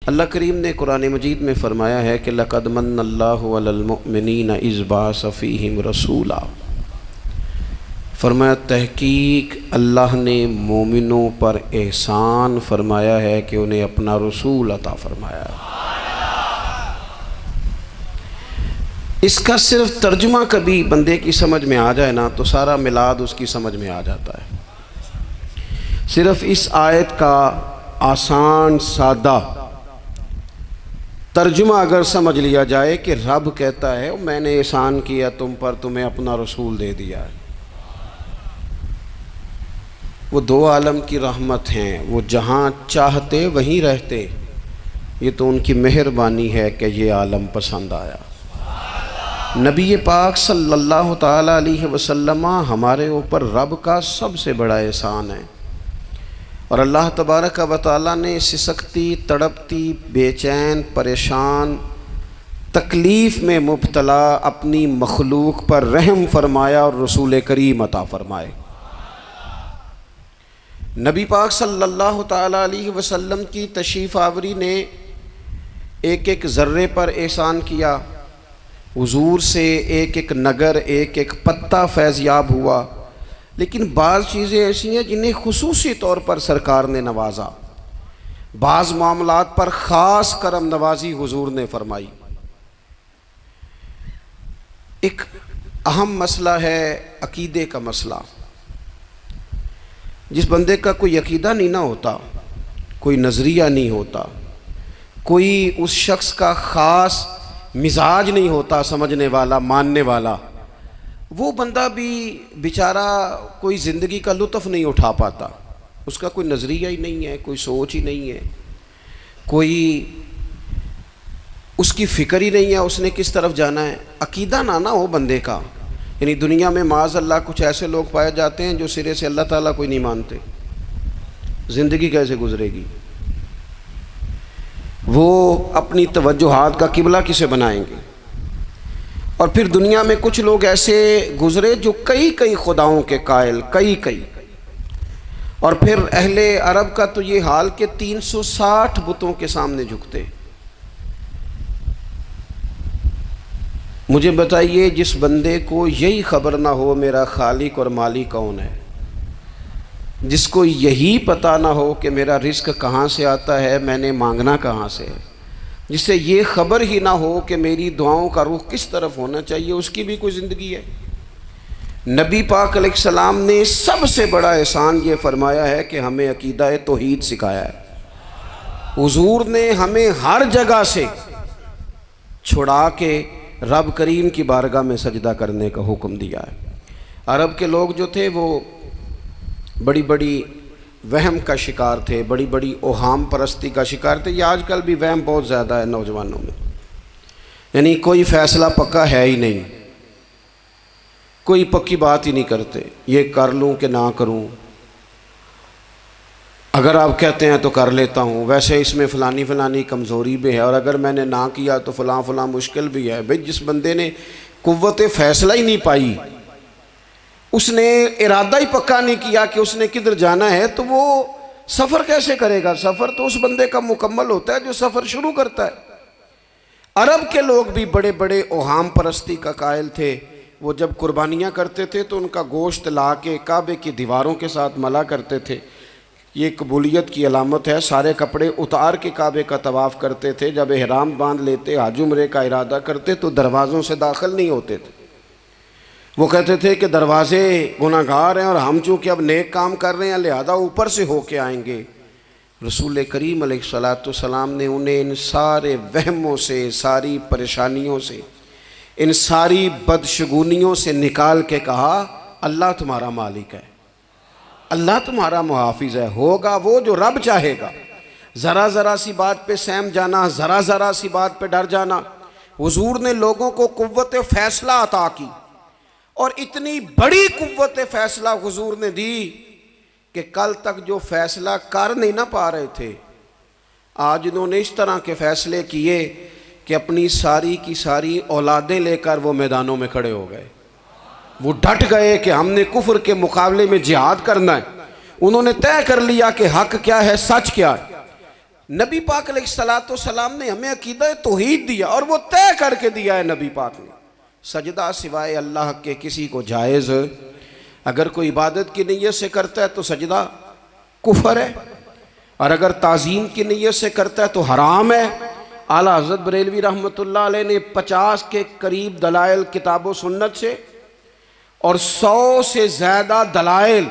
अल्लाह करीम ने कुरान मजीद में फ़रमाया है कि लक़द मन्नल्लाहु अलल मुअमिनीना इज़ बअस फ़ीहिम रसूला। फरमाया तहकीक अल्लाह ने मोमिनों पर एहसान फरमाया है कि उन्हें अपना रसूल अता फरमाया। इसका सिर्फ तर्जुमा कभी बंदे की समझ में आ जाए ना तो सारा मिलाद उसकी समझ में आ जाता है। सिर्फ इस आयत का आसान सादा तर्जुमा अगर समझ लिया जाए कि रब कहता है मैंने एहसान किया तुम पर, तुम्हें अपना रसूल दे दिया है। वो दो आलम की रहमत हैं, वो जहाँ चाहते वहीं रहते। ये तो उनकी मेहरबानी है कि ये आलम पसंद आया। नबी पाक सल्लल्लाहु ताला अलैहि वसल्लम हमारे ऊपर रब का सबसे बड़ा एहसान है। और अल्लाह तबारक व तआला ने सिसकती, तड़पती, बेचैन, परेशान, तकलीफ़ में मुब्तला अपनी मखलूक पर रहम फरमाया और रसूल करीम अता फरमाए। नबी पाक सल्लल्लाहु ताला अलैहि वसल्लम की तशरीफ़ आवरी ने एक एक ज़र्रे पर एहसान किया। हुजूर से एक एक नगर, एक एक पत्ता फैज़याब हुआ। लेकिन बाज़ चीज़ें ऐसी हैं जिन्हें खुसूसी तौर पर सरकार ने नवाजा। बाज़ मामलात पर ख़ास करम नवाजी हुजूर ने फरमाई। एक अहम मसला है अकीदे का मसला। जिस बंदे का कोई अकीदा नहीं ना होता, कोई नज़रिया नहीं होता, कोई उस शख्स का ख़ास मिजाज नहीं होता समझने वाला, मानने वाला, वो बंदा भी बेचारा कोई ज़िंदगी का लुत्फ़ नहीं उठा पाता। उसका कोई नज़रिया ही नहीं है, कोई सोच ही नहीं है, कोई उसकी फ़िक्र ही नहीं है उसने किस तरफ जाना है। अकीदा ना हो बंदे का, यानी दुनिया में माज़ अल्लाह कुछ ऐसे लोग पाए जाते हैं जो सिरे से अल्लाह ताला कोई नहीं मानते। ज़िंदगी कैसे गुजरेगी? वो अपनी तवज्जुहात का किबला किसे बनाएंगे? और फिर दुनिया में कुछ लोग ऐसे गुज़रे जो कई कई खुदाओं के कायल, कई। और फिर अहले अरब का तो ये हाल कि 360 बुतों के सामने झुकते। मुझे बताइए, जिस बंदे को यही खबर ना हो मेरा खालिक और मालिक कौन है, जिसको यही पता ना हो कि मेरा रिस्क कहाँ से आता है, मैंने मांगना कहाँ से है, जिससे ये ख़बर ही ना हो कि मेरी दुआओं का रुख किस तरफ होना चाहिए, उसकी भी कोई ज़िंदगी है? नबी पाक अलैहिस्सलाम ने सबसे बड़ा एहसान ये फरमाया है कि हमें अकीदा तौहीद सिखाया है। हुजूर ने हमें हर जगह से छुड़ा के रब करीम की बारगाह में सजदा करने का हुक्म दिया है। अरब के लोग जो थे वो बड़ी बड़ी वहम का शिकार थे, बड़ी बड़ी ओहाम परस्ती का शिकार थे। ये आजकल भी वहम बहुत ज़्यादा है नौजवानों में, यानी कोई फ़ैसला पक्का है ही नहीं, कोई पक्की बात ही नहीं करते, ये कर लूँ कि ना करूँ, अगर आप कहते हैं तो कर लेता हूँ, वैसे इसमें फ़लानी कमज़ोरी भी है, और अगर मैंने ना किया तो फ़लाँ मुश्किल भी है। भाई जिस बंदे ने कुव्वत फ़ैसला ही नहीं पाई, उसने इरादा ही पक्का नहीं किया कि उसने किधर जाना है, तो वो सफ़र कैसे करेगा? सफ़र तो उस बंदे का मुकम्मल होता है जो सफ़र शुरू करता है। अरब के लोग भी बड़े बड़े ओहाम परस्ती का कायल थे। वो जब कुर्बानियाँ करते थे तो उनका गोश्त ला के काबे की दीवारों के साथ मला करते थे। ये कबूलियत की अलामत है। सारे कपड़े उतार के काबे का तवाफ़ करते थे। जब एहराम बांध लेते, हज उम्रे का इरादा करते, तो दरवाज़ों से दाखिल नहीं होते थे। वो कहते थे कि दरवाज़े गुनाहगार हैं और हम चूँकि अब नेक काम कर रहे हैं लिहाजा ऊपर से होके आएंगे। रसूल करीम अलैहिस्सलाम ने उन्हें इन सारे वहमों से, सारी परेशानियों से, इन सारी बदशगुनियों से निकाल के कहा अल्लाह तुम्हारा मालिक है, अल्लाह तुम्हारा मुहाफिज है, होगा वो जो रब चाहेगा। ज़रा ज़रा सी बात पे सहम जाना, ज़रा ज़रा सी बात पे डर जाना। हुजूर ने लोगों को कुव्वत फ़ैसला अता की, और इतनी बड़ी कुव्वत फ़ैसला हुजूर ने दी कि कल तक जो फ़ैसला कर नहीं ना पा रहे थे, आज इन्होंने इस तरह के फ़ैसले किए कि अपनी सारी की सारी औलादें लेकर वो मैदानों में खड़े हो गए। वो डट गए कि हमने कुफ्र के मुकाबले में जिहाद करना है। उन्होंने तय कर लिया कि हक क्या है, सच क्या है। नबी पाक अलैहिस्सलाम ने हमें अकीदा तौहीद दिया और वो तय करके दिया है नबी पाक ने, सजदा सिवाय अल्लाह के किसी को जायज़, अगर कोई इबादत की नीयत से करता है तो सजदा कुफर है, और अगर ताज़ीम की नीयत से करता है तो हराम है। आला हज़रत बरेलवी रहमतुल्लाह अलैह ने 50 के करीब दलाइल किताब सुन्नत से और 100 से ज़्यादा दलाइल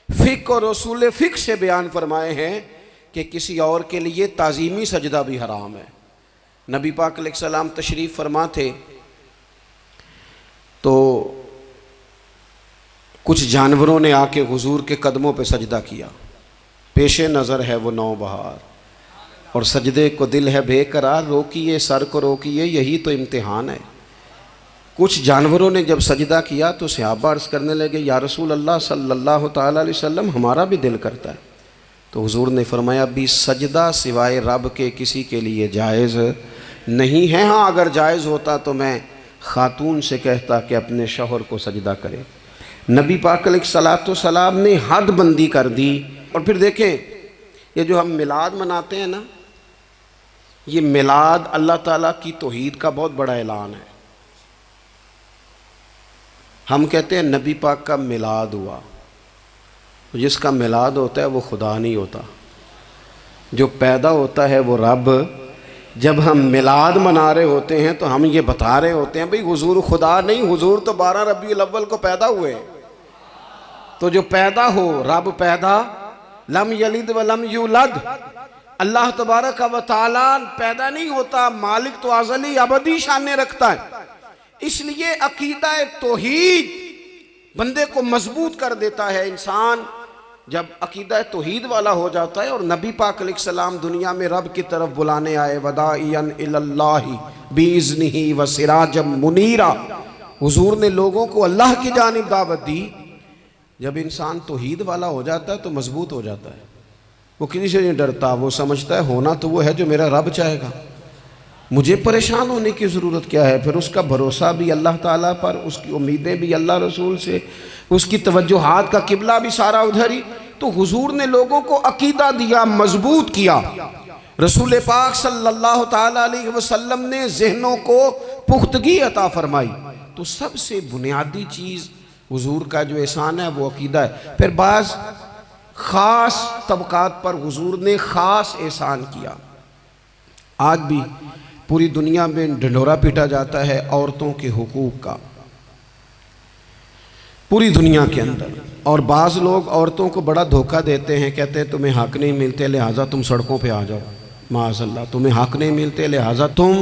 फ़िक़्ह और उसूल फ़िक़्ह से बयान फरमाए हैं कि किसी और के लिए ताज़ीमी सजदा भी हराम है। नबी पाक अलैहिस्सलाम तशरीफ़ फरमा थे तो कुछ जानवरों ने आके हुजूर के कदमों पे सजदा किया, पेशे नज़र है वो नौबहार और सजदे को दिल है बेकरार, रोकिए सर को रोकिए यही तो इम्तिहान है। कुछ जानवरों ने जब सजदा किया तो सहाबा अर्ज़ करने लगे, या रसूल अल्लाह सल्लल्लाहु तआला अलैहि वसल्लम हमारा भी दिल करता है। तो हुजूर ने फरमाया, भी सजदा सिवाय रब के किसी के लिए जायज़ नहीं है। हाँ, अगर जायज़ होता तो मैं ख़ातून से कहता कि अपने शौहर को सजदा करे। नबी पाक अलैहिस्सलाम ने हद बंदी कर दी। और फिर देखें, ये जो हम मिलाद मनाते हैं ना, ये मिलाद अल्लाह ताला की तौहीद का बहुत बड़ा ऐलान है। हम कहते हैं नबी पाक का मिलाद हुआ, जिसका मिलाद होता है वो खुदा नहीं होता, जो पैदा होता है वो रब। जब हम मिलाद मना रहे होते हैं तो हम ये बता रहे होते हैं भाई हुजूर खुदा नहीं, हुजूर तो 12 रबीउल अव्वल को पैदा हुए। तो जो पैदा हो, रब पैदा, लम यलिद व लम यूलद, अल्लाह तबारक व तआला पैदा नहीं होता, मालिक तो अज़ली अबदी शान रखता है। इसलिए अकीदा तौहीद बंदे को मजबूत कर देता है। इंसान जब अकीदा तौहीद वाला हो जाता है और नबी पाक अलैहिस्सलाम दुनिया में रब की तरफ बुलाने आए, वदाइयन इलल्लाहि बिइज़्निही व सिराजम मुनीरा, हुजूर ने लोगों को अल्लाह की जानिब दावत दी। जब इंसान तौहीद वाला हो जाता है तो मजबूत हो जाता है, वो किसी से नहीं डरता, वो समझता है होना तो वो है जो मेरा रब चाहेगा, मुझे परेशान होने की ज़रूरत क्या है। फिर उसका भरोसा भी अल्लाह ताला पर, उसकी उम्मीदें भी अल्लाह रसूल से, उसकी तवज्जुहात का किबला भी सारा उधर ही। तो हुजूर ने लोगों को अकीदा दिया, मजबूत किया। रसूल पाक सल्लल्लाहु ताला अलैहि वसल्लम ने ज़हनों को पुख्तगी अता फरमाई। तो सबसे बुनियादी चीज़ हुजूर का जो एहसान है वो अकीदा है। फिर बाज़ ख़ास तबकात पर हुजूर ने ख़ास एहसान किया। आज भी पूरी दुनिया में ढिंढोरा पीटा जाता है औरतों के हुकूक का, पूरी दुनिया के अंदर। और बाज़ लोग औरतों को बड़ा धोखा देते हैं, कहते हैं तुम्हें हक नहीं मिलते लिहाजा तुम सड़कों पे आ जाओ, माज़अल्लाह तुम्हें हक नहीं मिलते लिहाजा तुम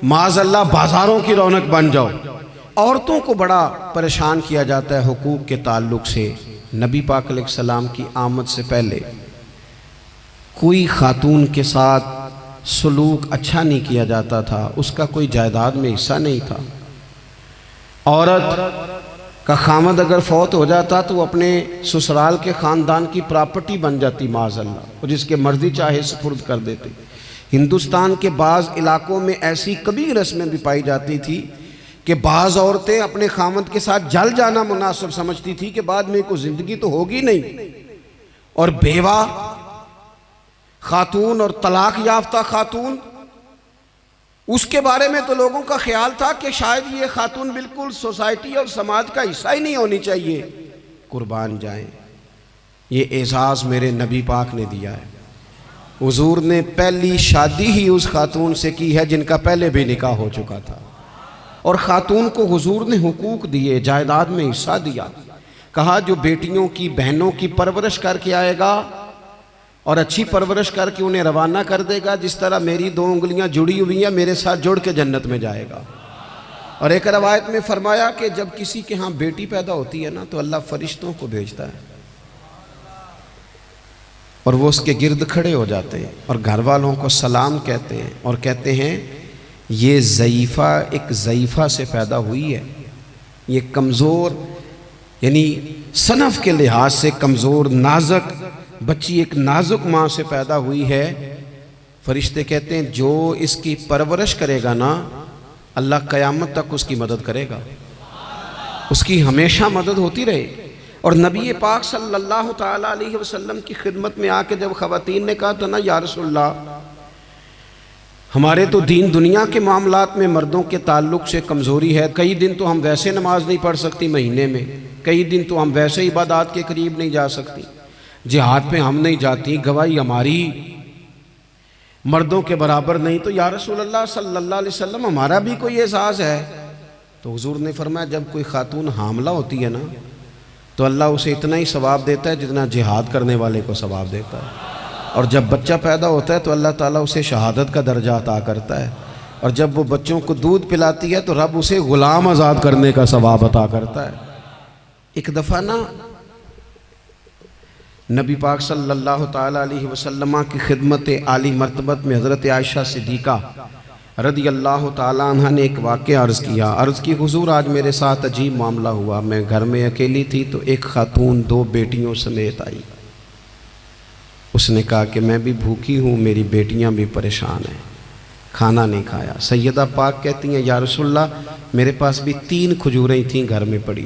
माज़अल्लाह बाज़ारों की रौनक बन जाओ। औरतों को बड़ा परेशान किया जाता है हुकूक के ताल्लुक़ से। नबी पाक अलैहिस्सलाम की आमद से पहले कोई खातून के साथ सलूक अच्छा नहीं किया जाता था, उसका कोई जायदाद में हिस्सा नहीं था। औरत का खामद अगर फौत हो जाता तो वो अपने ससुराल के ख़ानदान की प्रॉपर्टी बन जाती माज़अल्लाह, और जिसके मर्जी चाहे सुपुर्द कर देते। हिंदुस्तान के बाज़ इलाकों में ऐसी कभी रस्में भी पाई जाती थी कि बाज़ औरतें अपने खामद के साथ जल जाना मुनासिब समझती थी कि बाद में कोई ज़िंदगी तो होगी नहीं। और बेवा खातून और तलाक याफ्ता खातून, उसके बारे में तो लोगों का ख्याल था कि शायद ये खातून बिल्कुल सोसाइटी और समाज का हिस्सा ही नहीं होनी चाहिए। कुर्बान जाएं, ये एजाज़ मेरे नबी पाक ने दिया है। हुजूर ने पहली शादी ही उस खातून से की है जिनका पहले भी निकाह हो चुका था, और ख़ातून को हुजूर ने हुकूक दिए, जायदाद में हिस्सा दिया। कहा जो बेटियों की बहनों की परवरिश करके आएगा और अच्छी परवरिश करके उन्हें रवाना कर देगा, जिस तरह मेरी 2 उंगलियां जुड़ी हुई हैं मेरे साथ जुड़ के जन्नत में जाएगा। और एक रवायत में फरमाया कि जब किसी के यहाँ बेटी पैदा होती है ना तो अल्लाह फरिश्तों को भेजता है और वो उसके गिर्द खड़े हो जाते हैं और घर वालों को सलाम कहते हैं और कहते हैं ये ज़ईफ़ा एक ज़ईफ़ा से पैदा हुई है, ये कमज़ोर यानी सनफ़ के लिहाज से कमज़ोर नाजुक बच्ची एक नाजुक माँ से पैदा हुई है। फरिश्ते कहते हैं जो इसकी परवरिश करेगा ना अल्लाह क़यामत तक उसकी मदद करेगा, उसकी हमेशा मदद होती रहे। और नबी पाक सल्लल्लाहु ताला अलैहि वसल्लम की खिदमत में आके जब ख़वातीन ने कहा था ना, या रसूलल्लाह हमारे तो दीन दुनिया के मामलात में मर्दों के ताल्लुक़ से कमज़ोरी है, कई दिन तो हम वैसे नमाज नहीं पढ़ सकती महीने में, कई दिन तो हम वैसे इबादत के करीब नहीं जा सकती, जिहाद पे हम नहीं जाती, गवाही हमारी मर्दों के बराबर नहीं, तो या रसूलल्लाह सल्लल्लाहु अलैहि वसल्लम हमारा भी कोई एहसास है? तो हुजूर ने फरमाया जब कोई खातून हामला होती है ना, तो अल्लाह उसे इतना ही सवाब देता है जितना जिहाद करने वाले को सवाब देता है, और जब बच्चा पैदा होता है तो अल्लाह ताला उसे शहादत का दर्जा अता करता है, और जब वो बच्चों को दूध पिलाती है तो रब उसे ग़ुलाम आज़ाद करने का सवाब अता करता है। एक दफ़ा ना नबी पाक सल्लल्लाहु ताला अलैहि वसल्लम की खिदमत आली मर्तबत में हज़रत आयशा सिद्दीक़ा रदी अल्लाह ताला अन्हा ने एक वाक़या अर्ज़ किया। अर्ज़ की हुज़ूर आज मेरे साथ अजीब मामला हुआ, मैं घर में अकेली थी तो एक खातून 2 बेटियों समेत आई। उसने कहा कि मैं भी भूखी हूँ, मेरी बेटियाँ भी परेशान हैं, खाना नहीं खाया। सैयदा पाक कहती हैं या रसूलल्लाह मेरे पास भी 3 खजूरें थीं घर में पड़ी,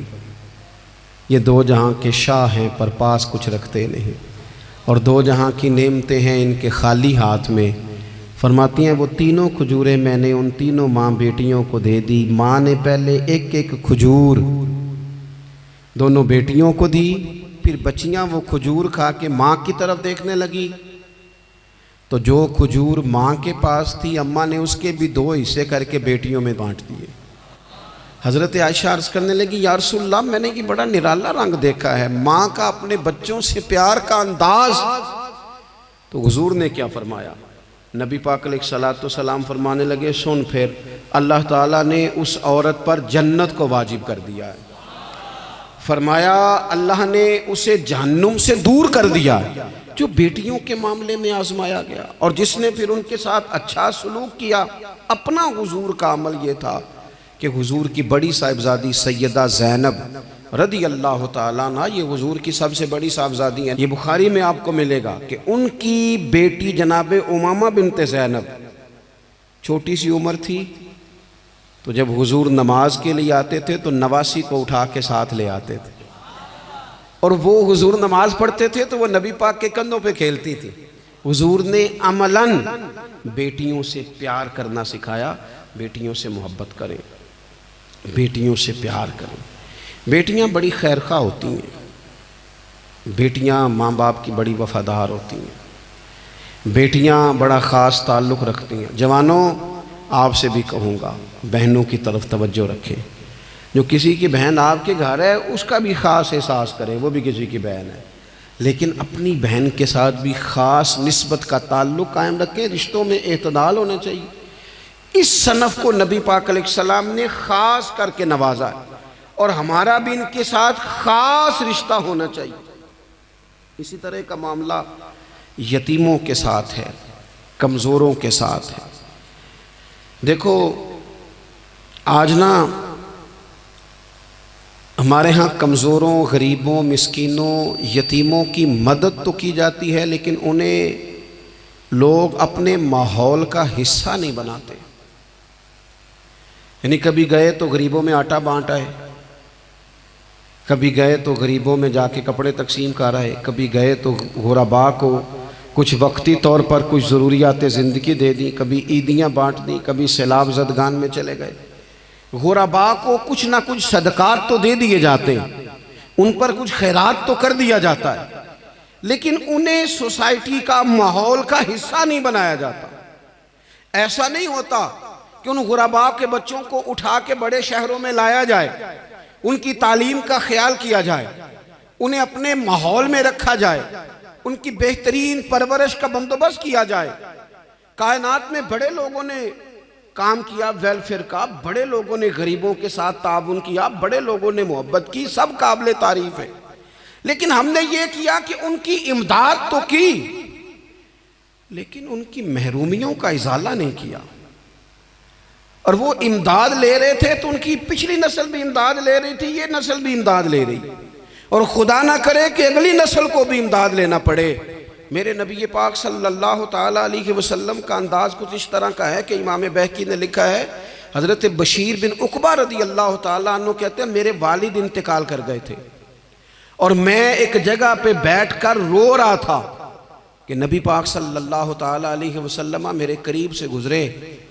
ये 2 जहाँ के शाह हैं पर पास कुछ रखते नहीं, और 2 जहाँ की नेमतें हैं इनके खाली हाथ में। फरमाती हैं वो तीनों खजूरें मैंने उन तीनों माँ बेटियों को दे दी। माँ ने पहले एक एक खजूर दोनों बेटियों को दी, फिर बच्चियाँ वो खजूर खा के माँ की तरफ देखने लगी, तो जो खजूर माँ के पास थी अम्मा ने उसके भी 2 हिस्से करके बेटियों में बांट दिए। हज़रत आयशा अर्ज़ करने लगी या रसूलल्लाह मैंने ये बड़ा निराला रंग देखा है, माँ का अपने बच्चों से प्यार का अंदाज। तो हुजूर ने क्या फरमाया? नबी पाक अलैहिस्सलातु सलाम फरमाने लगे सुन, फिर अल्लाह ताला ने उस औरत पर जन्नत को वाजिब कर दिया है। फरमाया अल्लाह ने उसे जहन्नुम से दूर कर दिया जो बेटियों के मामले में आजमाया गया, और जिसने फिर उनके साथ अच्छा सलूक किया। अपना हुजूर का अमल ये था कि हुजूर की बड़ी साहिबजादी सैयदा ज़ैनब रदी अल्लाह ताला अन्हा, ये हुजूर की सबसे बड़ी साहिबजादी हैं। ये बुखारी में आपको मिलेगा कि उनकी बेटी जनाब उमामा बिनते ज़ैनब छोटी सी उम्र थी, तो जब हुजूर नमाज के लिए आते थे तो नवासी को उठा के साथ ले आते थे, और वो हुजूर नमाज पढ़ते थे तो वो नबी पाक के कंधों पे खेलती थी। हुजूर ने अमलन बेटियों से प्यार करना सिखाया, बेटियों से मोहब्बत करें, बेटियों से प्यार करें। बेटियां बड़ी खैरखा होती हैं, बेटियां माँ बाप की बड़ी वफादार होती हैं, बेटियां बड़ा ख़ास ताल्लुक़ रखती हैं। जवानों आपसे भी कहूँगा बहनों की तरफ तवज्जो रखें। जो किसी की बहन आपके घर है उसका भी ख़ास एहसास करें, वो भी किसी की बहन है, लेकिन अपनी बहन के साथ भी ख़ास निस्बत का ताल्लुक़ कायम रखें। रिश्तों में एतदाल होना चाहिए। इस सनफ़ को नबी पाक अलैहिस्सलाम ने ख़ास करके नवाजा है, और हमारा भी इनके साथ ख़ास रिश्ता होना चाहिए। इसी तरह का मामला यतीमों के साथ है, कमज़ोरों के साथ है। देखो आज ना हमारे यहाँ कमज़ोरों, गरीबों, मिस्कीनों, यतीमों की मदद तो की जाती है, लेकिन उन्हें लोग अपने माहौल का हिस्सा नहीं बनाते। यानी कभी गए तो गरीबों में आटा बांट आए, कभी गए तो गरीबों में जाके कपड़े तकसीम कर आए, कभी गए तो गुरबा को कुछ वक्ती तौर पर कुछ ज़रूरियात ज़िंदगी दे दी, कभी ईदियाँ बांट दी, कभी सैलाब ज़दगान में चले गए। गुरबा को कुछ ना कुछ सदकात तो दे दिए जाते हैं, उन पर कुछ खैरात तो कर दिया जाता है, लेकिन उन्हें सोसाइटी का माहौल का हिस्सा नहीं बनाया जाता। ऐसा नहीं होता कि उन गुरबा के बच्चों को उठा के बड़े शहरों में लाया जाए, उनकी तालीम का ख्याल किया जाए, उन्हें अपने माहौल में रखा जाए, उनकी बेहतरीन परवरिश का बंदोबस्त किया जाए। कायनात में बड़े लोगों ने काम किया वेलफेयर का, बड़े लोगों ने गरीबों के साथ ताउन किया, बड़े लोगों ने मोहब्बत की, सब काबिल तारीफ है। लेकिन हमने ये किया कि उनकी इमदाद तो की, लेकिन उनकी महरूमियों का इजाला नहीं किया। और वो इमदाद ले रहे थे तो उनकी पिछली नस्ल भी इमदाद ले रही थी, ये नस्ल भी इमदाद ले रही, और खुदा ना करे कि अगली नस्ल को भी इमदाद लेना पड़े। मेरे नबी पाक सल्लल्लाहु ताला अलैहि वसल्लम का अंदाज़ कुछ इस तरह का है कि इमाम बहकी ने लिखा है, हज़रत बशीर बिन उक़बा रदी अल्लाह ताला अन्हु कहते हैं मेरे वालिद इंतकाल कर गए थे, और मैं एक जगह पे बैठकर रो रहा था कि नबी पाक सल्लल्लाहु ताला अलैहि वसल्लम मेरे करीब से गुजरे,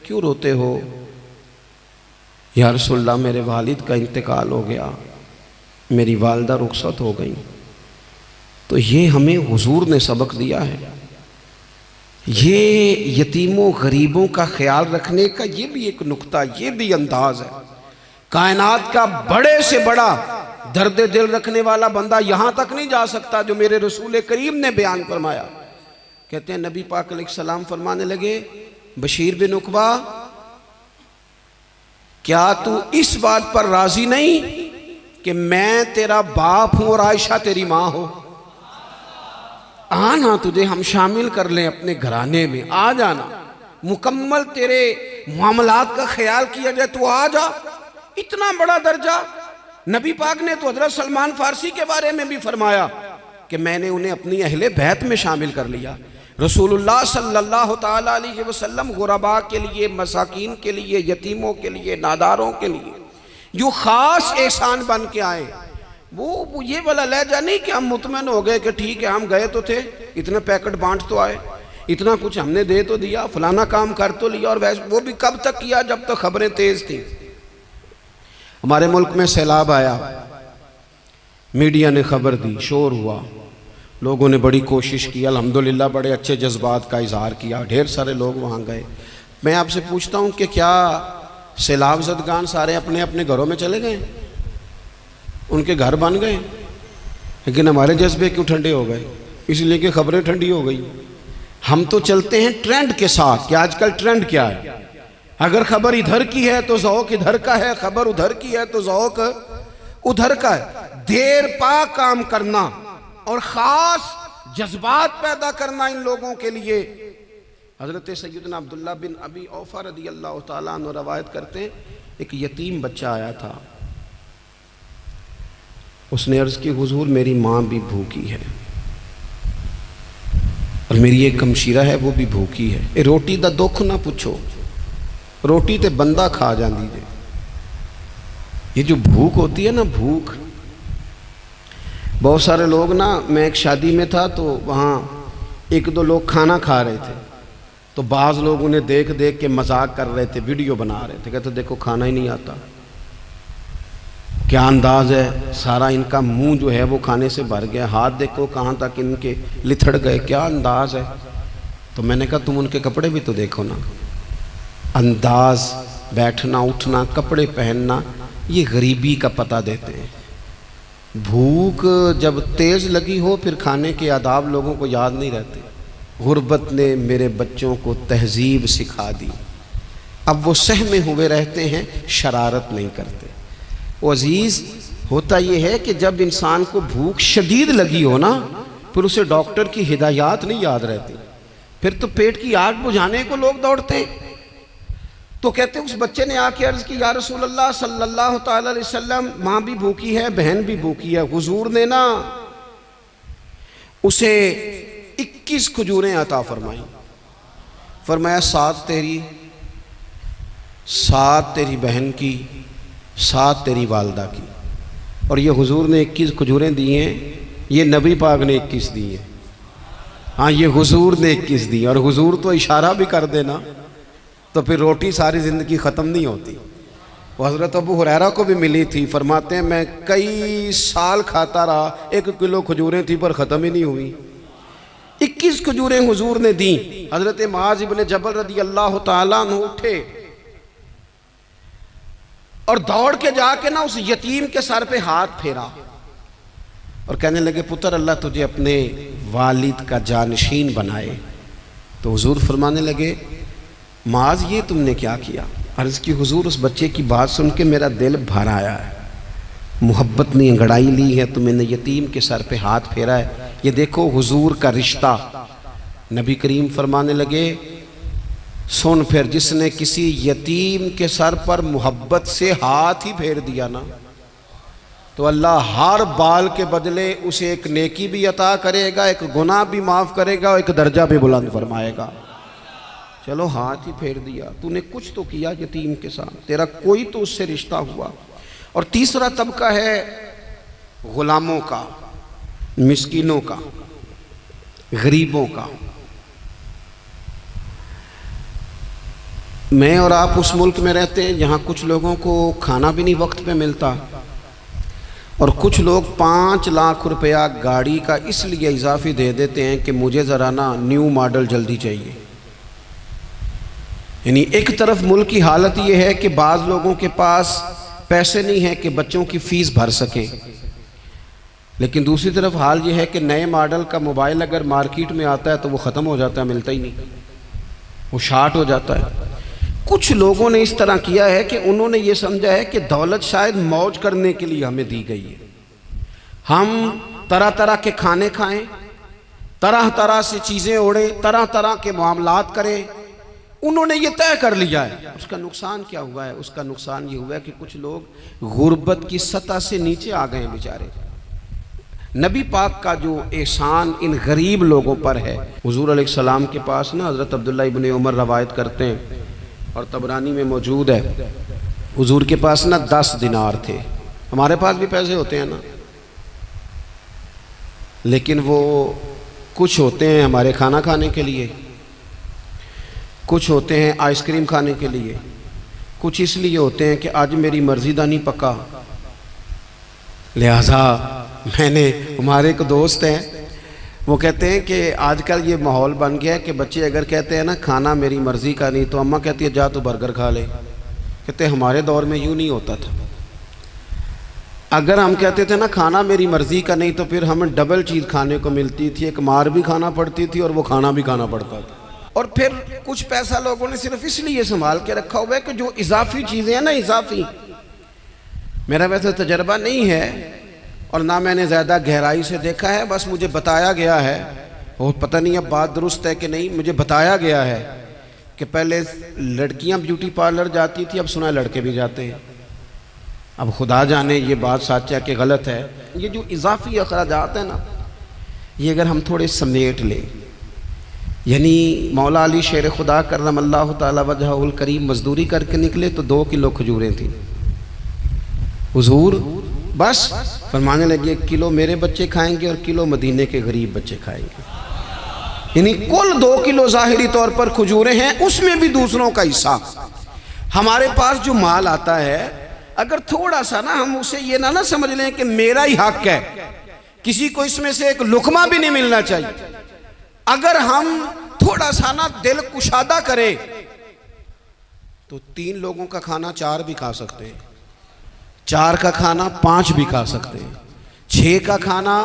क्यों रोते हो? या रसूलल्लाह मेरे वालिद का इंतकाल हो गया, मेरी वालदा रुखसत हो गई। तो ये हमें हुजूर ने सबक दिया है। ये यतीमों गरीबों का ख्याल रखने का ये भी एक नुक्ता, ये भी अंदाज है। कायनात का बड़े से बड़ा दर्द दिल रखने वाला बंदा यहाँ तक नहीं जा सकता जो मेरे रसूल करीम ने बयान फरमाया। कहते हैं नबी पाक अलैहिस्सलाम फरमाने लगे, बशीर बिन उकबा, क्या तू इस बात पर राजी नहीं कि मैं तेरा बाप हूं और आयशा तेरी मां हो? आना, तुझे हम शामिल कर लें अपने घराने में, आ जाना, मुकम्मल तेरे मामलात का ख्याल किया जाए, तू आ जा। इतना बड़ा दर्जा। नबी पाक ने तो हजरत सलमान फारसी के बारे में भी फरमाया कि मैंने उन्हें अपनी अहले बैत में शामिल कर लिया। रसूलुल्लाह सल्लल्लाहु ताला अलैहि वसल्लम गुरबा के लिए, मसाकीन के लिए, यतीमों के लिए, नादारों के लिए जो ख़ास एहसान बन के आए, वो ये वाला लहजा नहीं कि हम मुतमईन हो गए कि ठीक है हम गए तो थे, इतने पैकेट बांट तो आए, इतना कुछ हमने दे तो दिया, फलाना काम कर तो लिया, और वैसे वो भी कब तक किया जब तक खबरें तेज थी। हमारे मुल्क में सैलाब आया, मीडिया ने खबर दी, शोर हुआ, लोगों ने बड़ी कोशिश की, अल्हम्दुलिल्लाह बड़े अच्छे जज्बात का इजहार किया, ढेर सारे लोग वहाँ गए। मैं आपसे पूछता हूँ कि क्या सैलाब ज़दगान सारे अपने अपने घरों में चले गए? उनके घर बन गए? लेकिन हमारे जज्बे क्यों ठंडे हो गए? इसलिए कि खबरें ठंडी हो गई। हम तो चलते हैं ट्रेंड के साथ कि आजकल ट्रेंड क्या है। अगर खबर इधर की है तो ज़ौक़ इधर का है, खबर उधर की है तो ज़ौक़ उधर का है। देर पा काम करना और ख़ास जज्बात पैदा करना इन लोगों के लिए। हज़रत सैयदना अब्दुल्लाह बिन अबी औफ़ा रज़ियल्लाहु ताला अन्हु रवायत करते हैं, एक यतीम बच्चा आया था, उसने अर्ज़ की हुज़ूर मेरी माँ भी भूखी है और मेरी एक कमशीरा है वो भी भूखी है, ए रोटी दा दुख ना पूछो, रोटी ते बंदा खा जाती है। ये जो भूख होती है ना, भूख, बहुत सारे लोग ना, मैं एक शादी में था तो वहाँ एक दो लोग खाना खा रहे थे, तो बाज़ लोग उन्हें देख देख के मजाक कर रहे थे, वीडियो बना रहे थे, कहते देखो खाना ही नहीं आता, क्या अंदाज है, सारा इनका मुंह जो है वो खाने से भर गया, हाथ देखो कहाँ तक इनके लिथड़ गए, क्या अंदाज है। तो मैंने कहा तुम उनके कपड़े भी तो देखो ना, अंदाज, बैठना उठना, कपड़े पहनना, ये गरीबी का पता देते हैं। भूख जब तेज़ लगी हो फिर खाने के आदाब लोगों को याद नहीं रहते। गुर्बत ने मेरे बच्चों को तहजीब सिखा दी, अब वो सहमे हुए रहते हैं, शरारत नहीं करते। वो अजीज़, होता ये है कि जब इंसान को भूख शदीद लगी हो ना, फिर उसे डॉक्टर की हिदायत नहीं याद रहती, फिर तो पेट की आग बुझाने को लोग दौड़ते हैं। तो कहते उस बच्चे ने आके अर्ज़ की, या रसूल अल्लाह सल्लल्लाहु ताला अलैहि वसल्लम, माँ भी भूखी है, बहन भी भूखी है। हुजूर ने ना उसे 21 खजूरें अता फरमाई, फरमाया 7 तेरी, 7 तेरी बहन की, 7 तेरी वालदा की। और ये हुजूर ने 21 खजूरें दी हैं, ये नबी पाक ने 21 दी हैं। हाँ, ये हुजूर ने 21 दी, और हुजूर तो इशारा भी कर देना तो फिर रोटी सारी ज़िंदगी ख़त्म नहीं होती। वो हज़रत अबू हुरैरा को भी मिली थी, फरमाते हैं मैं कई साल खाता रहा, 1 किलो खजूरें थी पर ख़त्म ही नहीं हुई। 21 खजूरें हुजूर ने दी। हज़रत मुआज़ इब्न जबल रज़ी अल्लाह ताला अन्हु उठे और दौड़ के जाके ना उस यतीम के सर पे हाथ फेरा और कहने लगे, पुत्र अल्लाह तुझे अपने वालिद का जानशीन बनाए। तो हुजूर फरमाने लगे, माज ये तुमने क्या किया? अर्ज़ की, हुजूर उस बच्चे की बात सुन के मेरा दिल भर आया है, मोहब्बत ने अंगड़ाई ली है तो मैंने यतीम के सर पे हाथ फेरा है। ये देखो हुजूर का रिश्ता। नबी करीम फरमाने लगे, सुन, फिर जिसने किसी यतीम के सर पर मोहब्बत से हाथ ही फेर दिया ना, तो अल्लाह हर बाल के बदले उसे एक नेकी भी अता करेगा, एक गुनाह भी माफ़ करेगा और एक दर्जा भी बुलंद फरमाएगा। चलो हाथ ही फेर दिया, तूने कुछ तो किया यतीम के साथ, तेरा कोई तो उससे रिश्ता हुआ। और तीसरा तबका है गुलामों का। मिस्कीनों का, गरीबों का। मैं और आप उस मुल्क में रहते हैं जहाँ कुछ लोगों को खाना भी नहीं वक्त पे मिलता, और कुछ लोग 5 लाख रुपया गाड़ी का इसलिए इजाफी दे देते हैं कि मुझे ज़रा ना न्यू मॉडल जल्दी चाहिए। यानी एक तरफ मुल्क की हालत ये है कि बाज़ लोगों के पास पैसे नहीं हैं कि बच्चों की फ़ीस भर सकें, लेकिन दूसरी तरफ हाल ये है कि नए मॉडल का मोबाइल अगर मार्केट में आता है तो वो ख़त्म हो जाता है, मिलता ही नहीं, वो शार्ट हो जाता है। कुछ लोगों ने इस तरह किया है कि उन्होंने ये समझा है कि दौलत शायद मौज करने के लिए हमें दी गई है, हम तरह तरह के खाने खाएं, तरह तरह से चीज़ें ओढ़ें, तरह तरह के मामलात करें। उन्होंने ये तय कर लिया है। उसका नुकसान क्या हुआ है? उसका नुकसान ये हुआ है कि कुछ लोग गुर्बत की सतह से नीचे आ गए हैं बेचारे। नबी पाक का जो एहसान इन गरीब लोगों पर है, हुजूर अलैहिस्सलाम के पास ना हज़रत अब्दुल्ला इब्न उमर रवायत करते हैं और तबरानी में मौजूद है, हुजूर के पास ना 10 दिनार थे। हमारे पास भी पैसे होते हैं ना, लेकिन वो कुछ होते हैं हमारे खाना खाने के लिए, कुछ होते हैं आइसक्रीम खाने के लिए, कुछ इसलिए होते हैं कि आज मेरी मर्जी दा नहीं पक्का, लिहाजा मैंने, हमारे एक दोस्त हैं वो कहते हैं कि आजकल ये माहौल बन गया है कि बच्चे अगर कहते हैं ना खाना मेरी मर्ज़ी का नहीं, तो अम्मा कहती है जा तो बर्गर खा ले। कहते हैं हमारे दौर में यूँ नहीं होता था। अगर हम कहते थे ना खाना मेरी मर्ज़ी का नहीं, तो फिर हमें डबल चीज़ खाने को मिलती थी, एक मार भी खाना पड़ती थी और वो खाना भी खाना पड़ता था। और फिर कुछ पैसा लोगों ने सिर्फ इसलिए संभाल के रखा हुआ है कि जो इजाफी चीज़ें हैं ना, इजाफी, मेरा वैसे तजर्बा नहीं है और ना मैंने ज़्यादा गहराई से देखा है, बस मुझे बताया गया है, और पता नहीं अब बात दुरुस्त है कि नहीं, मुझे बताया गया है कि पहले लड़कियां ब्यूटी पार्लर जाती थी, अब सुना लड़के भी जाते हैं। अब खुदा जाने ये बात सच है कि गलत है। ये जो इजाफी अखराजात है ना, ये अगर हम थोड़े समेट लें, यानी मौला अली शेर खुदा करमल्लाहु ताला वजहुल करीम मजदूरी करके निकले तो 2 किलो खजूरें थी। हुजूर बस फरमाने लगे 1 किलो मेरे बच्चे खाएंगे और किलो मदीने के गरीब बच्चे खाएंगे। यानी कुल 2 किलो ज़ाहिरी तौर पर खजूरें हैं, उसमें भी दूसरों का हिस्सा। हमारे पास जो माल आता है, अगर थोड़ा सा ना हम उसे ये ना समझ लें कि मेरा ही हक है, किसी को इसमें से एक लुकमा भी नहीं मिलना चाहिए। अगर हम थोड़ा सा ना दिल कुशादा करें तो 3 लोगों का खाना 4 भी खा सकते हैं, 4 का खाना 5 भी खा सकते हैं, 6 का खाना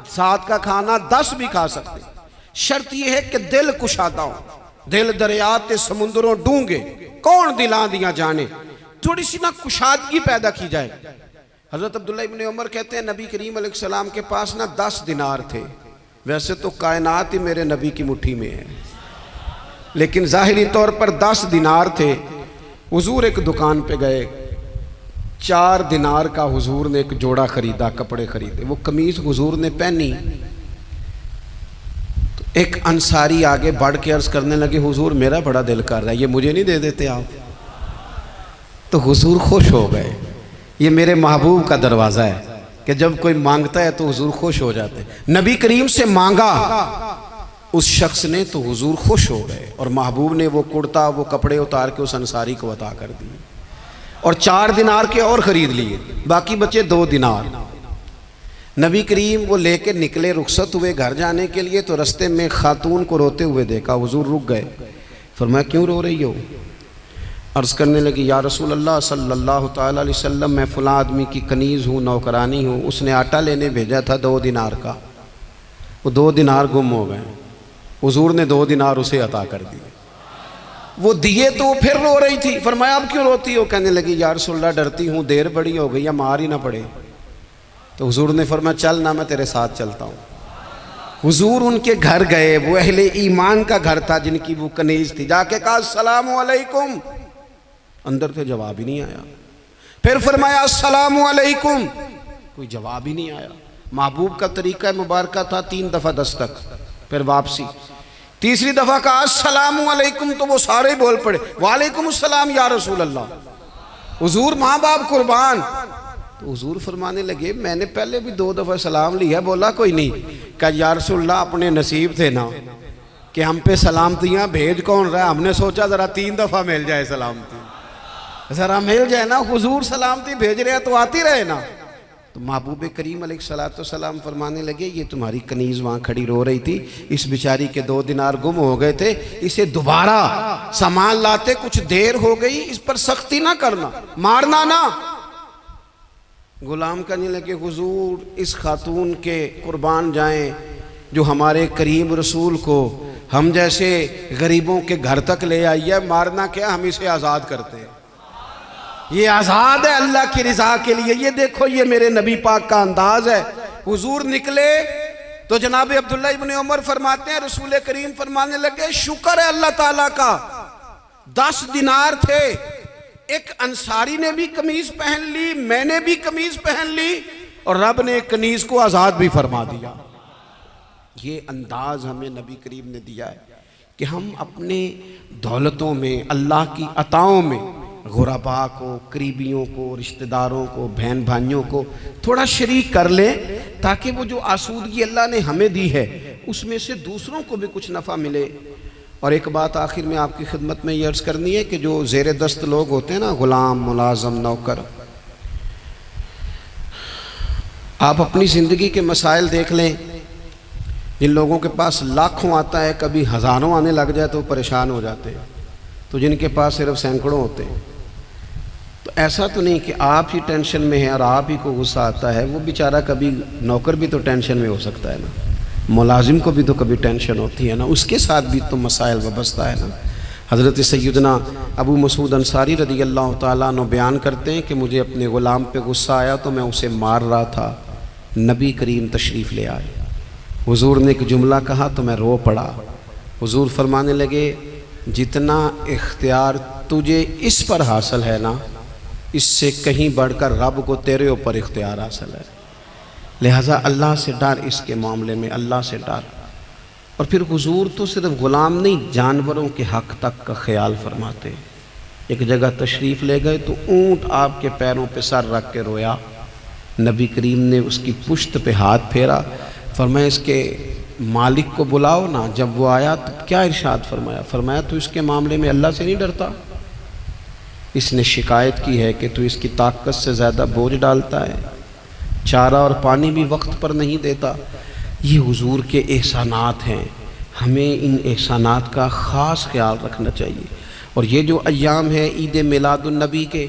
7 का खाना 10 भी खा सकते हैं। शर्त यह है कि दिल कुशादा हो। दिल दरिया ते समुंदरों डूंगे कौन दिला दिया जाने, थोड़ी सी ना कुशादगी पैदा की जाए। हज़रत अब्दुल्ला इब्न उमर कहते हैं नबी करीम अलैहिस्सलाम के पास ना 10 दिनार थे। वैसे तो कायनात ही मेरे नबी की मुट्ठी में है, लेकिन ज़ाहिरी तौर पर 10 दिनार थे। हुजूर एक दुकान पे गए, 4 दिनार का हुजूर ने एक जोड़ा खरीदा, कपड़े खरीदे। वो कमीज हुजूर ने पहनी तो एक अंसारी आगे बढ़ के अर्ज करने लगे, हुजूर मेरा बड़ा दिल कर रहा है, ये मुझे नहीं दे देते आप? तो हुजूर खुश हो गए। ये मेरे महबूब का दरवाज़ा है कि जब कोई मांगता है तो हुजूर खुश हो जाते हैं। नबी करीम से मांगा उस शख्स ने तो हुजूर खुश हो गए, और महबूब ने वो कुर्ता, वो कपड़े उतार के उस अंसारी को अता कर दिए, और 4 दिनार के और ख़रीद लिए, बाकी बचे 2 दिनार। नबी करीम वो लेके निकले, रुखसत हुए घर जाने के लिए, तो रास्ते में खातून को रोते हुए देखा। हुजूर रुक गए, फरमाया क्यों रो रही हो? अर्ज़ करने लगी या रसूल अल्लाह सल्लल्लाहु तआला अलैहि वसल्लम, मैं फ़लाँ आदमी की कनीज़ हूँ, नौकरानी हूँ, उसने आटा लेने भेजा था 2 दिनार का, वो 2 दिनार गुम हो गए। हुजूर ने 2 दिनार उसे अता कर दिए। वो दिए तो फिर रो रही थी। फरमाया अब क्यों रोती हो? कहने लगी या रसूल अल्लाह डरती हूँ देर बड़ी हो गई या मार ही ना पड़े। तो हुजूर ने फरमाया चल ना, मैं तेरे साथ चलता हूँ। हुजूर उनके घर गए, वो अहले ईमान का घर था जिनकी वो कनीज थी। जाके कहा अस्सलामु अलैकुम, अंदर से जवाब ही नहीं आया। फिर फरमाया अस्सलामु अलैकुम, कोई जवाब ही नहीं आया। महबूब का तरीका मुबारक था 3 दफ़ा दस्तक, फिर वापसी। तीसरी दफ़ा कहा अस्सलामु अलैकुम, तो वो सारे बोल पड़े वालेकुम अस्सलाम या रसूल अल्लाह। हुजूर माँ बाप कुर्बान, तो हुजूर फरमाने लगे मैंने पहले भी 2 दफ़ा सलाम लिया, बोला कोई नहीं। कहा या रसूलल्लाह अपने नसीब थे ना कि हम पे सलामतियाँ भेज कौन रहा है, हमने सोचा ज़रा 3 दफ़ा मिल जाए सलामती, ज़रा मिल जाए ना। हुजूर सलामती भेज रहे हैं तो आती रहे ना। तो महबूब करीम अलैहिस्सलाम फरमाने लगे ये तुम्हारी कनीज़ वहाँ खड़ी रो रही थी, इस बेचारी के 2 दिनार गुम हो गए थे, इसे दोबारा सामान लाते कुछ देर हो गई, इस पर सख्ती ना करना, मारना ना। गुलाम कहने लगे हुजूर इस खातून के कुर्बान जाएं जो हमारे करीम रसूल को हम जैसे गरीबों के घर तक ले आई है, मारना क्या, हम इसे आज़ाद करते हैं, ये आज़ाद है अल्लाह की रिज़ा के लिए। ये देखो ये मेरे नबी पाक का अंदाज है। हुजूर निकले तो जनाब अब्दुल्ला इब्न उमर फरमाते हैं रसूल करीम फरमाने लगे शुक्र है अल्लाह ताला का, 10 दिनार थे, एक अंसारी ने भी कमीज पहन ली, मैंने भी कमीज पहन ली और रब ने कनीज को आज़ाद भी फरमा दिया। ये अंदाज हमें नबी करीम ने दिया है कि हम अपने दौलतों में, अल्लाह की अताओं में गुरबा को, करीबियों को, रिश्तेदारों को, बहन भाइयों को थोड़ा शरीक कर लें ताकि वो जो आसूदगी अल्लाह ने हमें दी है उसमें से दूसरों को भी कुछ नफ़ा मिले। और एक बात आखिर में आपकी खिदमत में ये अर्ज़ करनी है कि जो ज़ेर दस्त लोग होते हैं ना, ग़ुलाम, मुलाज़म, नौकर, आप अपनी ज़िंदगी के मसाइल देख लें। जिन लोगों के पास लाखों आता है, कभी हज़ारों आने लग जाए तो परेशान हो जाते हैं, तो जिनके पास सिर्फ सैकड़ों होते हैं, तो ऐसा तो नहीं कि आप ही टेंशन में हैं और आप ही को गुस्सा आता है। वो बेचारा कभी, नौकर भी तो टेंशन में हो सकता है ना, मुलाजिम को भी तो कभी टेंशन होती है ना, उसके साथ भी तो मसाइल वाबस्ता है ना। हज़रत सैयदना अबू मसूद अंसारी रज़ी अल्लाह ताला अन्हु बयान करते हैं कि मुझे अपने ग़ुलाम पे गुस्सा आया तो मैं उसे मार रहा था, नबी करीम तशरीफ़ ले आए, हुजूर ने एक जुमला कहा तो मैं रो पड़ा। हुजूर फरमाने लगे जितना इख्तियार तुझे इस पर हासिल है ना, इससे कहीं बढ़कर रब को तेरे ऊपर इख्तियार हासिल है, लिहाजा अल्लाह से डर, इसके मामले में अल्लाह से डर। और फिर हुजूर तो सिर्फ ग़ुलाम नहीं, जानवरों के हक़ तक का ख्याल फरमाते। एक जगह तशरीफ़ ले गए तो ऊँट आपके पैरों पे सर रख के रोया, नबी करीम ने उसकी पुश्त पे हाथ फेरा, फरमाया इसके मालिक को बुलाओ ना। जब वो आया तो क्या इरशाद फरमाया, फरमाया तो इसके मामले में अल्लाह से नहीं डरता, इसने शिकायत की है कि तू इसकी ताकत से ज़्यादा बोझ डालता है, चारा और पानी भी वक्त पर नहीं देता। ये हुजूर के एहसानात हैं, हमें इन एहसानात का ख़ास ख्याल रखना चाहिए। और ये जो अय्याम है ईद मिलादुन्नबी के,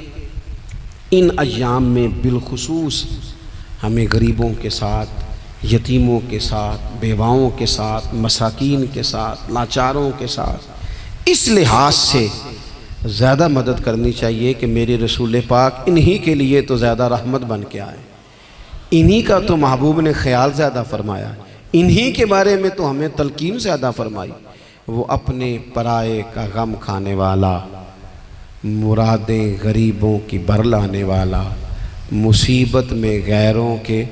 इन अय्याम में बिलखुसूस हमें गरीबों के साथ, यतीमों के साथ, बेवाओं के साथ, मसाकीन के साथ, लाचारों के साथ इस लिहाज से ज़्यादा मदद करनी चाहिए कि मेरे रसूल पाक इन्हीं के लिए तो ज़्यादा रहमत बन के आए, इन्हीं का तो महबूब ने ख्याल ज़्यादा फरमाया, इन्हीं के बारे में तो हमें तलकीन ज़्यादा फरमाई। वो अपने पराए का गम खाने वाला, मुरादें गरीबों की भर लाने वाला, मुसीबत में गैरों के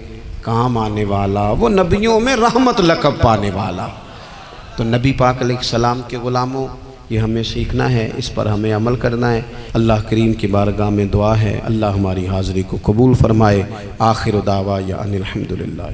काम आने वाला, वो नबियों में रहमत लक़ब पाने वाला। तो नबी पाक अलैहिस्सलाम के ग़ुलामों, ये हमें सीखना है, इस पर हमें अमल करना है। अल्लाह करीम की बारगाह में दुआ है अल्लाह हमारी हाज़िरी को कबूल फ़रमाए। आखिर दावा या अनिल हम्दुलिल्लाह।